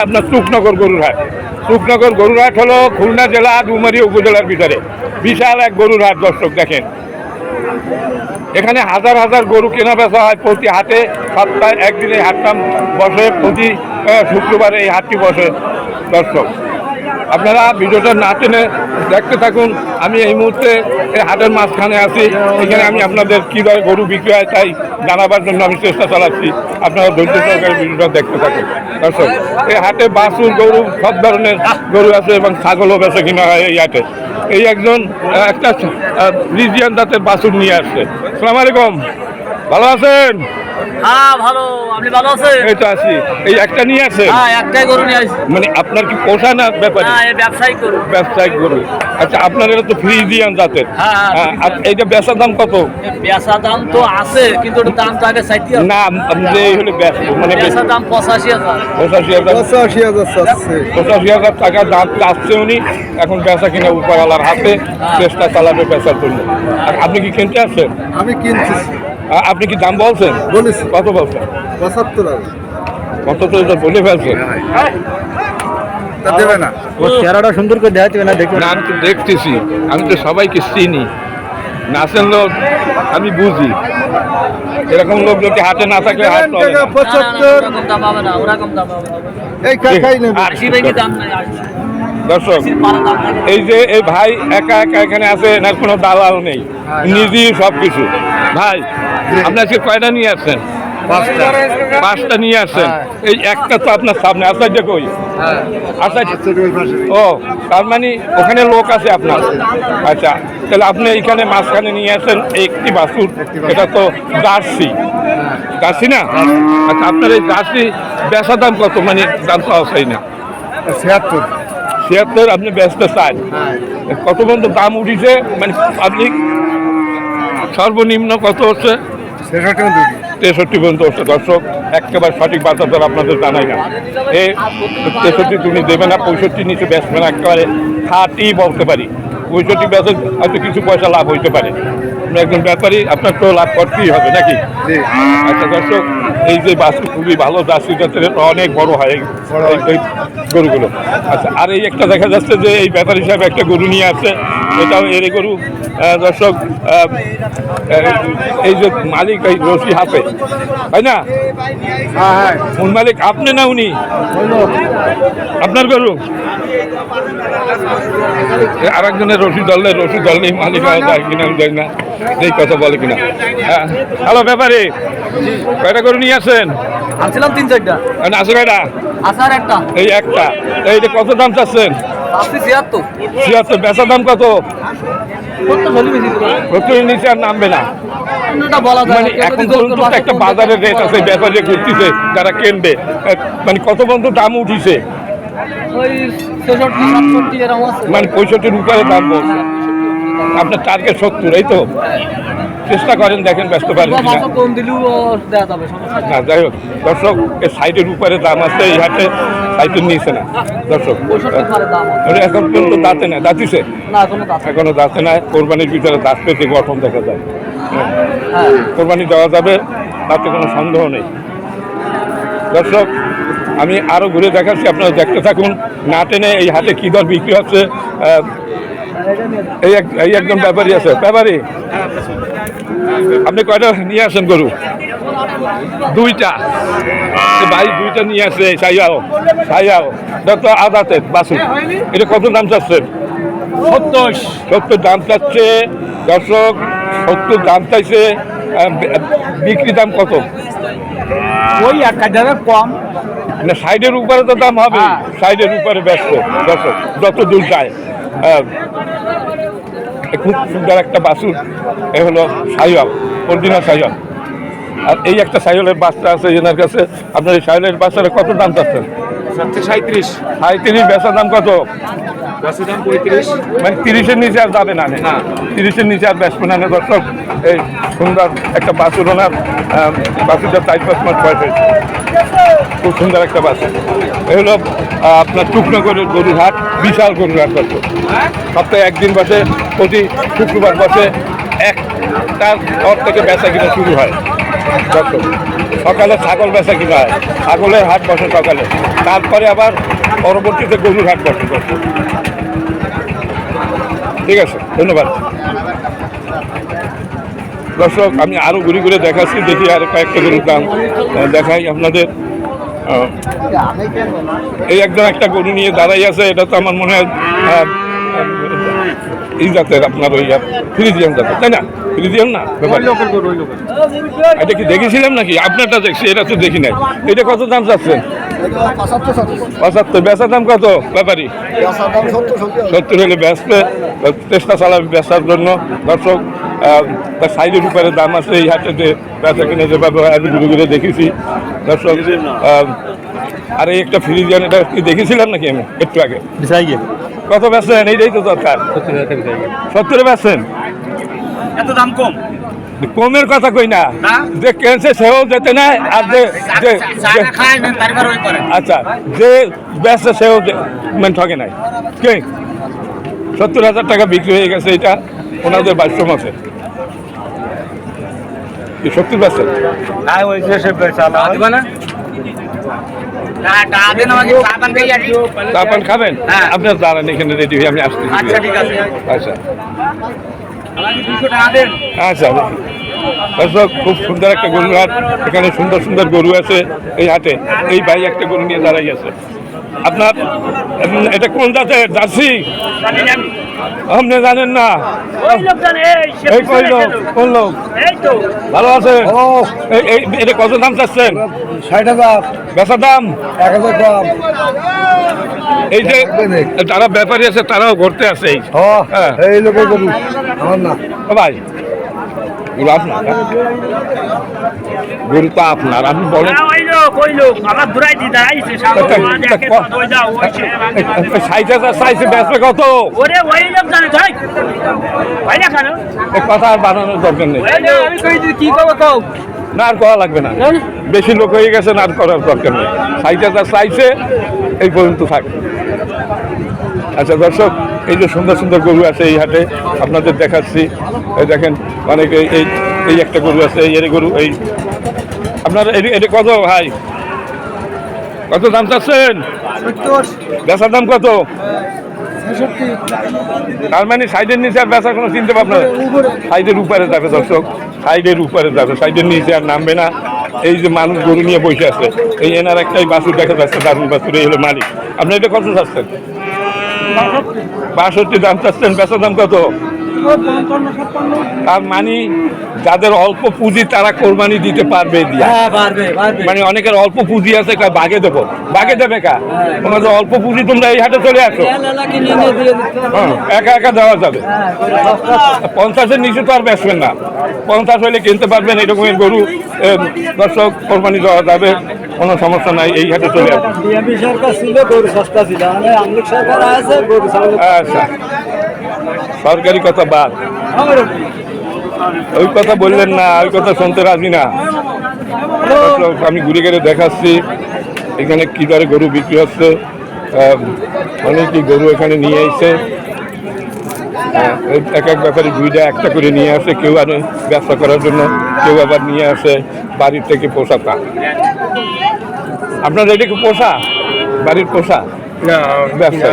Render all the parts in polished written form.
আপনার সুখনগর গরুর হাট। সুখনগর গরুর হাট হলো খুলনা জেলা ডুমারিয়া উপজেলার ভিতরে বিশাল এক গরুর হাট। দর্শক দেখেন, এখানে হাজার হাজার গরু কেনা বেচা হয় প্রতি হাটে। সপ্তাহে একদিনে হাটটা বসে, প্রতি শুক্রবারে এই হাটটি বসে। দর্শক আপনারা ভিডিওটা না টেনে দেখতে থাকুন। আমি এই মুহূর্তে এই হাটের মাঝখানে আছি। এখানে আমি আপনাদের কীভাবে গরু বিক্রি হয় তাই জানাবার জন্য আমি চেষ্টা চালাচ্ছি। আপনারা ধৈর্য সহকারে ভিডিওটা দেখতে থাকুন। দর্শক, এই হাটে বাছুর গরু সব ধরনের গরু আছে এবং ছাগলও বেচে কিনা হয় এই হাটে। এই একজন একটা ফ্রিজিয়ান জাতের বাছুর নিয়ে আসছে। আসসালামু আলাইকুম, ভালো আছেন? হ্যাঁ ভালো, আপনি ভালো আছেন? এই তো আছি। এই একটা নিয়ে আসে? হ্যাঁ, একটাই গরু নিয়ে আসছি। মানে আপনার কি পোষা না ব্যাপারে? না, এই ব্যবসায়িক গরু। ব্যবসায়িক গরু। আচ্ছা, আপনার এটা তো ফ্রিজিয়ান জাতের। হ্যাঁ। আর এইটা বেচার দাম কত? বেচা দাম তো আছে, কিন্তু ওটার দাম তো আগে চাইতে হবে। না, যে হলে মানে বেচা দাম 85,000। 85,000 টাকা দাম চাচ্ছে উনি। এখন বেচা কিনা উপরওয়ালার হাতে, চেষ্টা চালাবে বেচার জন্য। আর আপনি কি কিনতে আসছেন? আমি কিনছি। আপনি কি দাম বলছেন? বলেছি। কত বলছেন? 75 কত তো এটা বলে ফেলছেন। তা দেবে না। ও চেহারাটা সুন্দর করে দেখাচ্ছে না, দেখুন। না, আমি তো দেখতেছি, আমি তো সবাইকে চিনি। নাচেন লোক আমি বুঝি, এরকম লোক যদি হাতে না থাকলে হাত চলে না। 75 ওরকম দাম হবে না, ওরকম দাম হবে না। এই কাকাই নেবে। 80 ভেঙে দাম নাই, 80 দর্শক, পারা দাম নাই। এই যে এই ভাই একা একা এখানে আছে, এনার কোনো দালাল নেই, নিজেই সব কিছু। ভাই, আপনার আজকে কয়টা নিয়ে আসছেন? 5টা নিয়ে আসছেন। এই একটা তো আপনার সামনে। আসাইটা কই? ও, তার মানে ওখানে লোক আছে আপনার। আচ্ছা, তাহলে আপনি এইখানে মাঝখানে নিয়ে আসেন একটি বাছুর। এটা তো জার্সি, জার্সি না? আচ্ছা, আপনার এই জার্সি বেচা দাম কত? মানে দাম তো আছেই না। 76 আপনি বেচতে চান? কত পর্যন্ত দাম উঠিছে? মানে আপনি সর্বনিম্ন কত হচ্ছে? 63 পর্যন্ত হচ্ছে। দর্শক, একেবারে সঠিক বাজার দর আপনাদের জানাই না। এই 63 তুমি দেবে না, 65 নিচে বেচবে না। একেবারে খাঁটি বলতে পারি। 65 বেচে হয়তো কিছু পয়সা লাভ হইতে পারে। আপনি একজন ব্যাপারী, আপনার তো লাভ করতেই হবে নাকি? আচ্ছা দর্শক, এই যে বাছুর খুবই ভালো জার্সি জাতের, অনেক বড় হয় এই গরুগুলো। আচ্ছা, আর এই একটা দেখা যাচ্ছে যে এই ব্যাপারী সাহেব একটা গরু নিয়ে আসছে, এটাও এর গরু। দর্শক, এই যে মালিক এই রশি হাতে, তাই না? কোন মালিক, আপনি না উনি? আপনার গরু আর একজনের রশি ধরলে মালিক যায় কিনা যায় না, এই কথা বলে কিনা। হ্যালো ব্যাপারে, কয়টা গরু নিয়ে আসেন? আনছিলাম 3-4টা। আছে কয়টা? আসার একটা। এই একটা। এইটা কত দাম চাচ্ছেন? 76। 76। বেচা দাম কত? কত জলদি বেশি দিবা? 70 নিচে আর নামবে না। অন্যটা বলা যায় মানে না। এখন পর্যন্ত তো একটা বাজারের রেট আছে, ব্যাপারে ঘুরতেছে যারা কিনবে। মানে কত পর্যন্ত দাম উঠিছে? ওই 66-67 এরকম আছে। মানে 65 উপরে দাম বলছে। আপনার টার্গেট 70, এই তো? চেষ্টা করেন, দেখেন ব্যস্ত পারেন কিনা। মাত্র কম দিলেও দেওয়া যাবে, সমস্যা নেই। না, যাই হোক দর্শক, এই সাইটের উপরে দাম আছে এই হাটে, সাইটের নিচে না। দর্শক, 65 পারে দাম আছে। ওটা এখন পর্যন্ত দাঁতে না, দাঁতিছে না, কোনো দাম নেই। এখনো দাঁতে না। কোরবানির ভিতরে দাঁত পেতে গঠন দেখা যায়। হ্যাঁ। কোরবানি দেওয়া যাবে, তাতে কোনো সন্দেহ নেই। দর্শক, আমি আরও ঘুরে দেখাচ্ছি, আপনারা দেখতে থাকুন। না টেনে এই হাটে কী দর বিক্রি হচ্ছে। এই একজন ব্যাপারী আছে। ব্যাপারী, আপনি কয়টা নিয়ে আসেন গরু? 2টা। ভাই 2টা নিয়ে আসছে। সাইয়াও যত আদাতের বাছুর। এটা কত দাম চাচ্ছেন? 70 দাম চাচ্ছে। দর্শক, 70 দাম চাইছে। বিক্রি দাম কত? ওই 1,000 কম। না, সাইডের উপরে তো দাম হবে, সাইডের উপরে ব্যস্ত। দর্শক, যত দূর যায়। খুব সুন্দর একটা বাছুর, এ হলো সাইয়াল, অরিজিনাল সাইয়াল। আর এই একটা সাইয়ালের বাচ্চা আছে এনার কাছে। আপনার এই সাইয়ালের বাচ্চাটা কত দাম চাচ্ছেন? 37। বেচার দাম কত? 35। মানে 30-এর নিচে আর যাবে না? 30-এর নিচে আর বেচবে না। দর্শক, এই সুন্দর একটা বাছুর, ওনার বাছুরটা 4-5 মাস বয়স হয়েছে। খুব সুন্দর একটা বাছুর। এ হলো আপনার সুখনগরের গরুর হাট, বিশাল গরুর হাট। দর্শক, সপ্তাহে একদিন বসে, প্রতি শুক্রবার বসে। 1টার পর থেকে বেচা কিনা শুরু হয়। দর্শক সকালে ছাগল বেচা কিনা হয়, ছাগলের হাট বসে সকালে, তারপরে আবার পরবর্তীতে গরুর হাট বসে দর্শক। ঠিক আছে, ধন্যবাদ দর্শক। আমি আরও ঘুরে ঘুরে দেখাচ্ছি, দেখি আর কয়েকটা গরুর দাম দেখাই আপনাদের। এই একজন একটা গরু নিয়ে দাঁড়াই আছে, এটা তো আমার মনে হয় এই জাতের, আপনার ওই ফ্রিজিয়ান জাতের, তাই না? ফ্রিজিয়ান না ব্যাপার, এটা কি দেখেছিলাম নাকি? আপনারটা দেখছি, এটা তো দেখি নাই। এটা কত দাম চাচ্ছেন? 75। বেচার দাম কত ব্যাপারী? 70 হলে বেচতে চেষ্টা চালাবে বেচার জন্য দর্শক। তার সাইডের উপরে দাম আছে এই হাটেতে, বেচা কিনে যেভাবে আমি ঘুরে ঘুরে দেখেছি দর্শক। আর এই একটা ফ্রিজিয়ান, এটা কি দেখেছিলাম নাকি আমি একটু আগে? কত বেচছেন? এইটাই তো দরকার। 70 বেচছেন? এত দাম কম? কমের কথা কই না, যে কেনছে সেও যেতে নাই, আর যে আচ্ছা যে বেচছে সেও মানে ঠকে নাই। কে 70,000 টাকা বিক্রি হয়ে গেছে, এটা ওনাদের বাথরুম আছে। কি 70 বেচছেন? চা পান খাবেন? আপনার দাঁড়ান এখানে রেডি হয়ে, আমি আসছি। আচ্ছা ঠিক আছে। আচ্ছা আচ্ছা দর্শক, খুব সুন্দর একটা গরুর হাট। এখানে সুন্দর সুন্দর গরু আছে এই হাটে। এই ভাই একটা গরু নিয়ে দাঁড়াই আছে। আপনার এটা কোন জাতের? জার্সি? আপনি জানেন না? এই কই লোক? কোন লোক? ভালো আছে? এটা কত দাম চাচ্ছেন? 60,000। বেচার দাম 1,000 দাম। এই যে যারা ব্যাপারী আছে তারাও ঘুরতে আসে। হ্যাঁ, এই লোকের গরু আমার না। ও ভাই, গরু আপনার? গরু তো আপনার, আপনি বলেন। সাইজে বেচবে কত? কথা আর বানানোর দরকার নেই, না আর করা লাগবে না। বেশি লোক হয়ে গেছে, না আর করার দরকার নেই। 60,000 চাইছে, এই পর্যন্ত থাকে। আচ্ছা দর্শক, এই যে সুন্দর সুন্দর গরু আছে এই হাটে আপনাদের দেখাচ্ছি। এই দেখেন অনেকে এই একটা গরু আছে, এই গরু। এই আপনার এটা কত ভাই? কত দাম চাচ্ছেন? বেচার দাম কত? তার মানে সাইডের নিচে আর বেচার কোনো চিন্তা ভাবনা? সাইডের উপরে যাবে দর্শক, সাইডের উপরে যাবে, সাইডের নিচে আর নামবে না। এই যে মানুষ গরু নিয়ে বসে আছে, এই এনার একটাই বাছুর দেখা যাচ্ছে, দারুণ বাছুর। এই হলো মালিক। আপনি এটা কত চাচ্ছেন? 62 দাম চাচ্ছেন। বেচার দাম কত? তার মানে যাদের অল্প পুঁজি তারা কোরবানি দিতে পারবে দিয়া। মানে অনেকের অল্প পুঁজি আছে, বাগে দেবো, বাগে দেবে কা? তোমাদের অল্প পুঁজি, তোমরা এই হাটে চলে আসো, একা একা দেওয়া যাবে। 50-এর নিচে তো আর বেচবেন না। 50 হলে কিনতে পারবেন এরকমের গরু দর্শক, কোরবানি দেওয়া যাবে, কোনো সমস্যা নাই। এই হাটে চলে আসবে। আচ্ছা, সরকারি কথা বাদ, ওই কথা বললেন না, ওই কথা শুনতে রাজি না। আমি ঘুরে ঘুরে দেখাচ্ছি এখানে কী দরে গরু বিক্রি হচ্ছে। অনেকই গরু এখানে নিয়ে এসে এক এক ব্যাপারে দুইটা একটা করে নিয়ে আসে, কেউ আনে ব্যবসা করার জন্য, কেউ আবার নিয়ে আসে বাড়ির থেকে পোষাটা। আপনার এটা কি পোষা? বাড়ির পোষা ব্যবসা?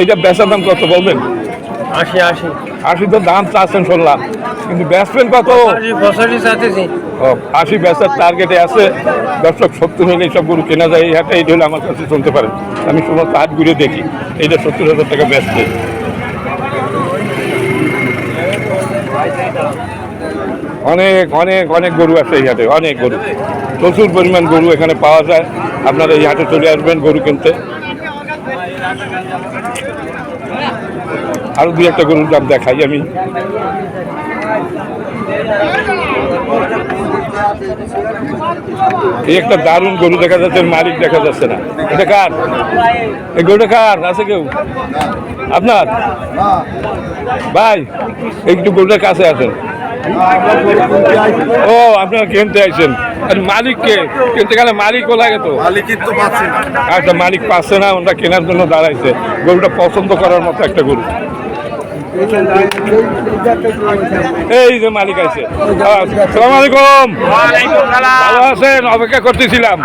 এইটা বেচার দাম কত বলবেন? 80 তো দাম চাচ্ছেন শুনলাম, কিন্তু বেচবেন কত? 80 বেচার টার্গেটে আছে দর্শক। 70 হলে এইসব গরু কেনা যায় এই হাটে। এইটা হলে আমার কাছে শুনতে পারেন, আমি সমস্ত হাট ঘুরে দেখি। এইটা 70,000 টাকা বেচছে। অনেক অনেক অনেক গরু আছে এই হাটে, অনেক গরু, প্রচুর পরিমাণ গরু এখানে পাওয়া যায়। আপনারা এই হাটে চলে আসবেন গরু কিনতে। আরো দুই একটা গরুর দাম দেখাই আমি। এই একটা দারুণ গরু দেখা যাচ্ছে, মালিক দেখা যাচ্ছে না। এটা কার? এই গরুটা কার? আছে কেউ? আপনার ভাই? একটু গরুটার কাছে আছেন। ও, আপনারা কিনতে আইছেন। আর মালিককে কিনতে গেলে মালিকও লাগে তো। আচ্ছা, মালিক পাচ্ছে না, ওটা কেনার জন্য দাঁড়াইছে। গরুটা পছন্দ করার মতো একটা গরু। এই যে মালিক আছে। আসসালামু আলাইকুম, ভালো আছেন? অপেক্ষা করতেছিলাম।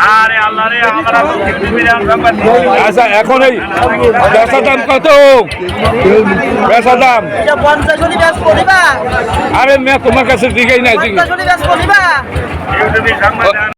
আচ্ছা, এখন এই বেচা দাম কত? বেচা দাম আরে মেয়ে তোমার কাছে দিকেই নাই।